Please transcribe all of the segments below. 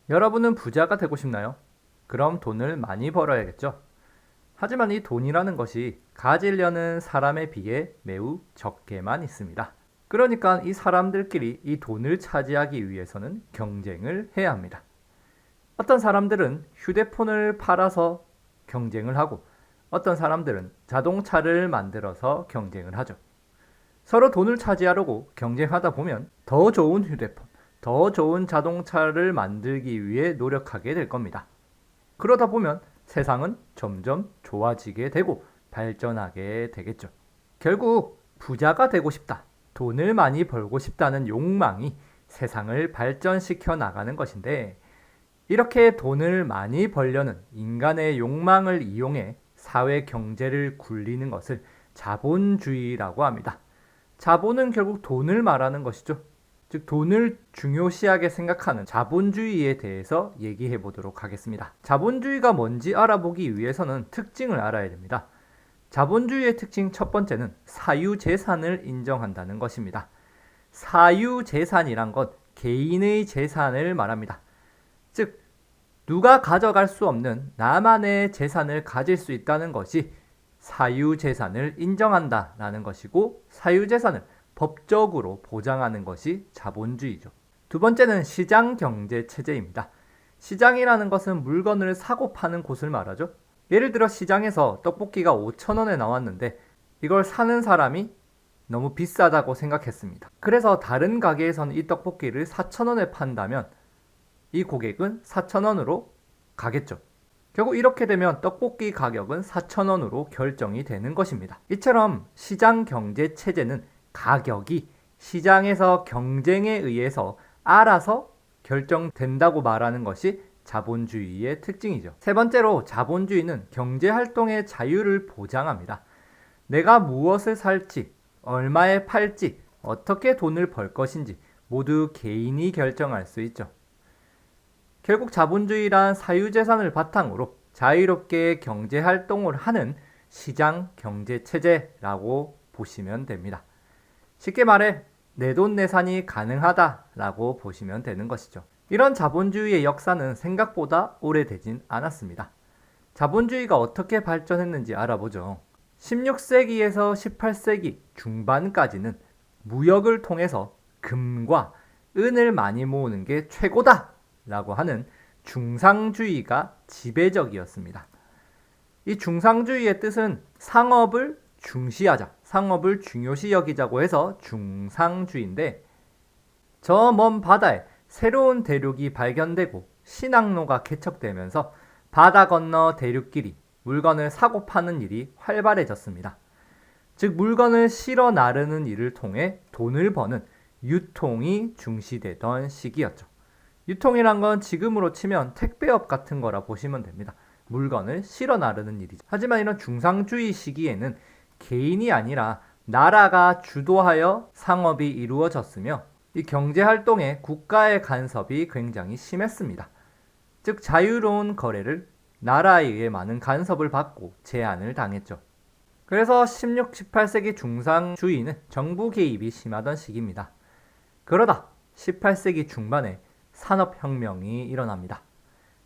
여러분은 부자가 되고 싶나요? 그럼 돈을 많이 벌어야겠죠? 하지만 이 돈이라는 것이 가지려는 사람에 비해 매우 적게만 있습니다. 그러니까 이 사람들끼리 이 돈을 차지하기 위해서는 경쟁을 해야 합니다. 어떤 사람들은 휴대폰을 팔아서 경쟁을 하고 어떤 사람들은 자동차를 만들어서 경쟁을 하죠. 서로 돈을 차지하려고 경쟁하다 보면 더 좋은 휴대폰, 더 좋은 자동차를 만들기 위해 노력하게 될 겁니다. 그러다 보면 세상은 점점 좋아지게 되고 발전하게 되겠죠. 결국 부자가 되고 싶다, 돈을 많이 벌고 싶다는 욕망이 세상을 발전시켜 나가는 것인데, 이렇게 돈을 많이 벌려는 인간의 욕망을 이용해 사회 경제를 굴리는 것을 자본주의라고 합니다. 자본은 결국 돈을 말하는 것이죠. 즉 돈을 중요시하게 생각하는 자본주의에 대해서 얘기해 보도록 하겠습니다. 자본주의가 뭔지 알아보기 위해서는 특징을 알아야 됩니다. 자본주의의 특징 첫 번째는 사유재산을 인정한다는 것입니다. 사유재산이란 것, 개인의 재산을 말합니다. 즉 누가 가져갈 수 없는 나만의 재산을 가질 수 있다는 것이 사유재산을 인정한다라는 것이고, 사유재산을 법적으로 보장하는 것이 자본주의죠. 두 번째는 시장경제체제입니다. 시장이라는 것은 물건을 사고 파는 곳을 말하죠. 예를 들어 시장에서 떡볶이가 5,000원에 나왔는데 이걸 사는 사람이 너무 비싸다고 생각했습니다. 그래서 다른 가게에서는 이 떡볶이를 4,000원에 판다면 이 고객은 4,000원으로 가겠죠. 결국 이렇게 되면 떡볶이 가격은 4,000원으로 결정이 되는 것입니다. 이처럼 시장 경제 체제는 가격이 시장에서 경쟁에 의해서 알아서 결정된다고 말하는 것이 자본주의의 특징이죠. 세 번째로 자본주의는 경제활동의 자유를 보장합니다. 내가 무엇을 살지, 얼마에 팔지, 어떻게 돈을 벌 것인지 모두 개인이 결정할 수 있죠. 결국 자본주의란 사유재산을 바탕으로 자유롭게 경제활동을 하는 시장 경제체제라고 보시면 됩니다. 쉽게 말해 내돈내산이 가능하다라고 보시면 되는 것이죠. 이런 자본주의의 역사는 생각보다 오래되진 않았습니다. 자본주의가 어떻게 발전했는지 알아보죠. 16세기에서 18세기 중반까지는 무역을 통해서 금과 은을 많이 모으는 게 최고다 라고 하는 중상주의가 지배적이었습니다. 이 중상주의의 뜻은 상업을 중시하자, 상업을 중요시 여기자고 해서 중상주의인데, 저 먼 바다에 새로운 대륙이 발견되고 신항로가 개척되면서 바다 건너 대륙끼리 물건을 사고 파는 일이 활발해졌습니다. 즉 물건을 실어 나르는 일을 통해 돈을 버는 유통이 중시되던 시기였죠. 유통이란 건 지금으로 치면 택배업 같은 거라 보시면 됩니다. 물건을 실어 나르는 일이죠. 하지만 이런 중상주의 시기에는 개인이 아니라 나라가 주도하여 상업이 이루어졌으며 이 경제활동에 국가의 간섭이 굉장히 심했습니다. 즉 자유로운 거래를 나라에 의해 많은 간섭을 받고 제한을 당했죠. 그래서 16, 18세기 중상주의는 정부 개입이 심하던 시기입니다. 그러다 18세기 중반에 산업혁명이 일어납니다.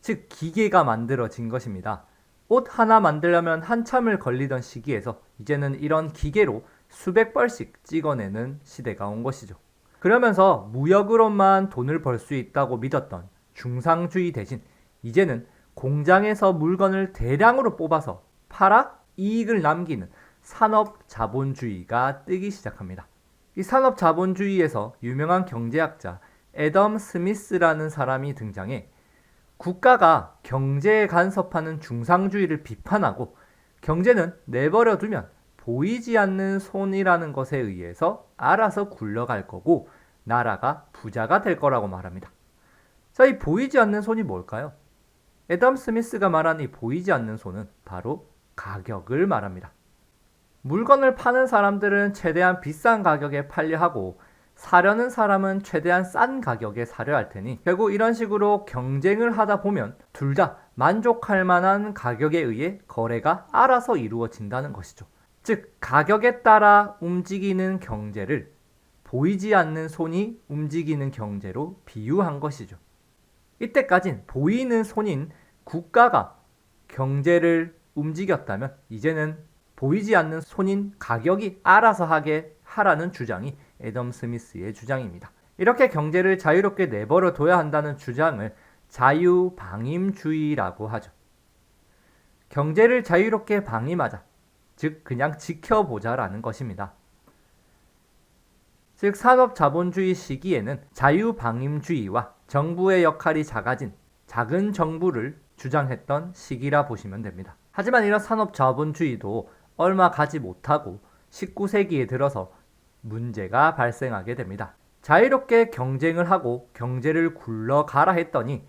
즉 기계가 만들어진 것입니다. 옷 하나 만들려면 한참을 걸리던 시기에서 이제는 이런 기계로 수백 벌씩 찍어내는 시대가 온 것이죠. 그러면서 무역으로만 돈을 벌 수 있다고 믿었던 중상주의 대신 이제는 공장에서 물건을 대량으로 뽑아서 팔아 이익을 남기는 산업자본주의가 뜨기 시작합니다. 이 산업자본주의에서 유명한 경제학자 애덤 스미스라는 사람이 등장해 국가가 경제에 간섭하는 중상주의를 비판하고 경제는 내버려 두면 보이지 않는 손이라는 것에 의해서 알아서 굴러갈 거고 나라가 부자가 될 거라고 말합니다. 자, 이 보이지 않는 손이 뭘까요? 애덤 스미스가 말한 이 보이지 않는 손은 바로 가격을 말합니다. 물건을 파는 사람들은 최대한 비싼 가격에 팔려 하고 사려는 사람은 최대한 싼 가격에 사려 할 테니 결국 이런 식으로 경쟁을 하다 보면 둘 다 만족할 만한 가격에 의해 거래가 알아서 이루어진다는 것이죠. 즉 가격에 따라 움직이는 경제를 보이지 않는 손이 움직이는 경제로 비유한 것이죠. 이때까진 보이는 손인 국가가 경제를 움직였다면 이제는 보이지 않는 손인 가격이 알아서 하게 하라는 주장이 애덤 스미스의 주장입니다. 이렇게 경제를 자유롭게 내버려 둬야 한다는 주장을 자유방임주의라고 하죠. 경제를 자유롭게 방임하자, 즉 그냥 지켜보자라는 것입니다. 즉 산업자본주의 시기에는 자유방임주의와 정부의 역할이 작아진 작은 정부를 주장했던 시기라 보시면 됩니다. 하지만 이런 산업자본주의도 얼마 가지 못하고 19세기에 들어서 문제가 발생하게 됩니다. 자유롭게 경쟁을 하고 경제를 굴러가라 했더니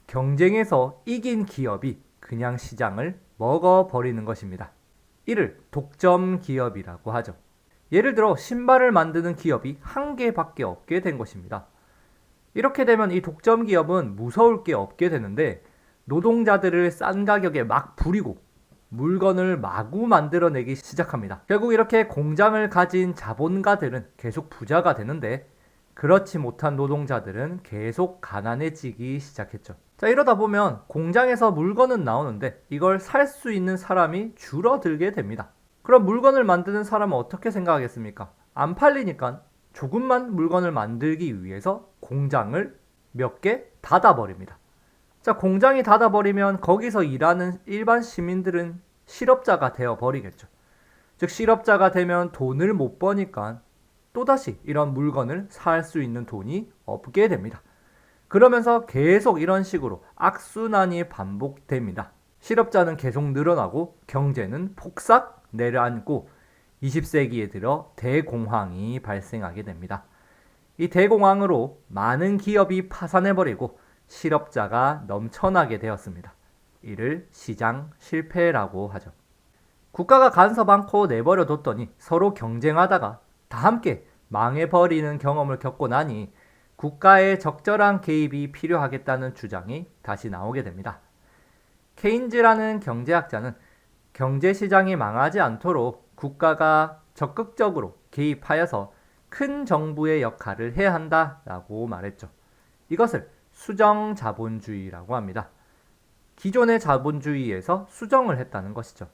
경쟁에서 이긴 기업이 그냥 시장을 먹어버리는 것입니다. 이를 독점 기업이라고 하죠. 예를 들어 신발을 만드는 기업이 한 개밖에 없게 된 것입니다. 이렇게 되면 이 독점 기업은 무서울 게 없게 되는데 노동자들을 싼 가격에 막 부리고 물건을 마구 만들어내기 시작합니다. 결국 이렇게 공장을 가진 자본가들은 계속 부자가 되는데 그렇지 못한 노동자들은 계속 가난해지기 시작했죠. 자, 이러다 보면 공장에서 물건은 나오는데 이걸 살 수 있는 사람이 줄어들게 됩니다. 그럼 물건을 만드는 사람은 어떻게 생각하겠습니까? 안 팔리니까 조금만 물건을 만들기 위해서 공장을 몇 개 닫아버립니다. 자, 공장이 닫아버리면 거기서 일하는 일반 시민들은 실업자가 되어버리겠죠. 즉 실업자가 되면 돈을 못 버니까 또다시 이런 물건을 살 수 있는 돈이 없게 됩니다. 그러면서 계속 이런 식으로 악순환이 반복됩니다. 실업자는 계속 늘어나고 경제는 폭삭 내려앉고 20세기에 들어 대공황이 발생하게 됩니다. 이 대공황으로 많은 기업이 파산해버리고 실업자가 넘쳐나게 되었습니다. 이를 시장 실패라고 하죠. 국가가 간섭 않고 내버려 뒀더니 서로 경쟁하다가 다 함께 망해버리는 경험을 겪고 나니 국가의 적절한 개입이 필요하겠다는 주장이 다시 나오게 됩니다. 케인즈라는 경제학자는 경제시장이 망하지 않도록 국가가 적극적으로 개입하여서 큰 정부의 역할을 해야 한다라고 말했죠. 이것을 수정자본주의라고 합니다. 기존의 자본주의에서 수정을 했다는 것이죠.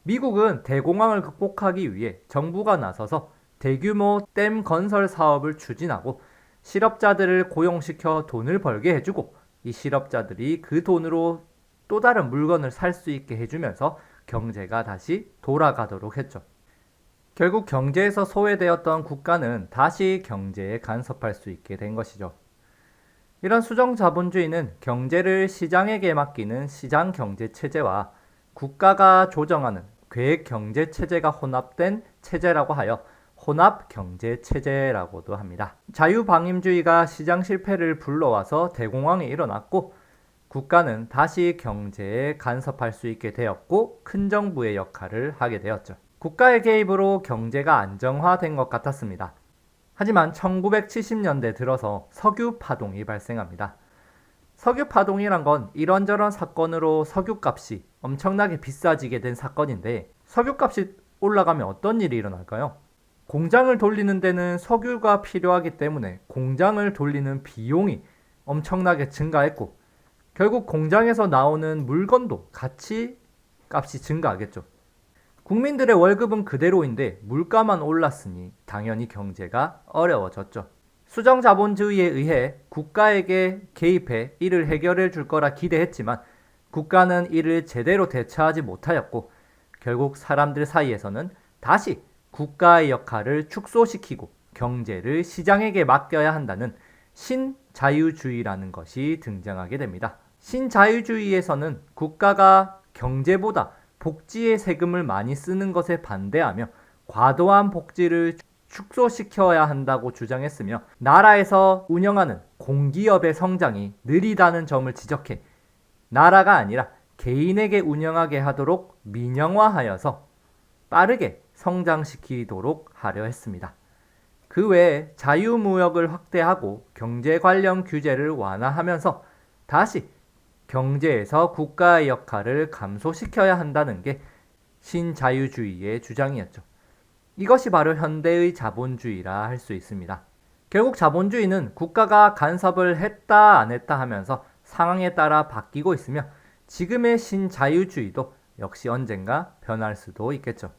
미국은 대공황을 극복하기 위해 정부가 나서서 대규모 댐 건설 사업을 추진하고 실업자들을 고용시켜 돈을 벌게 해주고 이 실업자들이 그 돈으로 또 다른 물건을 살 수 있게 해주면서 경제가 다시 돌아가도록 했죠. 결국 경제에서 소외되었던 국가는 다시 경제에 간섭할 수 있게 된 것이죠. 이런 수정자본주의는 경제를 시장에게 맡기는 시장경제체제와 국가가 조정하는 계획경제체제가 혼합된 체제라고 하여 혼합경제체제라고도 합니다. 자유방임주의가 시장 실패를 불러와서 대공황이 일어났고 국가는 다시 경제에 간섭할 수 있게 되었고 큰 정부의 역할을 하게 되었죠. 국가의 개입으로 경제가 안정화된 것 같았습니다. 하지만 1970년대 들어서 석유 파동이 발생합니다. 석유 파동이란 건 이런저런 사건으로 석유값이 엄청나게 비싸지게 된 사건인데 석유값이 올라가면 어떤 일이 일어날까요? 공장을 돌리는 데는 석유가 필요하기 때문에 공장을 돌리는 비용이 엄청나게 증가했고 결국 공장에서 나오는 물건도 같이 값이 증가하겠죠. 국민들의 월급은 그대로인데 물가만 올랐으니 당연히 경제가 어려워졌죠. 수정자본주의에 의해 국가에게 개입해 이를 해결해 줄 거라 기대했지만 국가는 이를 제대로 대처하지 못하였고 결국 사람들 사이에서는 다시 국가의 역할을 축소시키고 경제를 시장에게 맡겨야 한다는 신자유주의라는 것이 등장하게 됩니다. 신자유주의에서는 국가가 경제보다 복지에 세금을 많이 쓰는 것에 반대하며 과도한 복지를 축소시켜야 한다고 주장했으며 나라에서 운영하는 공기업의 성장이 느리다는 점을 지적해 나라가 아니라 개인에게 운영하게 하도록 민영화하여서 빠르게 성장시키도록 하려 했습니다. 그 외에 자유무역을 확대하고 경제 관련 규제를 완화하면서 다시 경제에서 국가의 역할을 감소시켜야 한다는 게 신자유주의의 주장이었죠. 이것이 바로 현대의 자본주의라 할 수 있습니다. 결국 자본주의는 국가가 간섭을 했다 안 했다 하면서 상황에 따라 바뀌고 있으며 지금의 신자유주의도 역시 언젠가 변할 수도 있겠죠.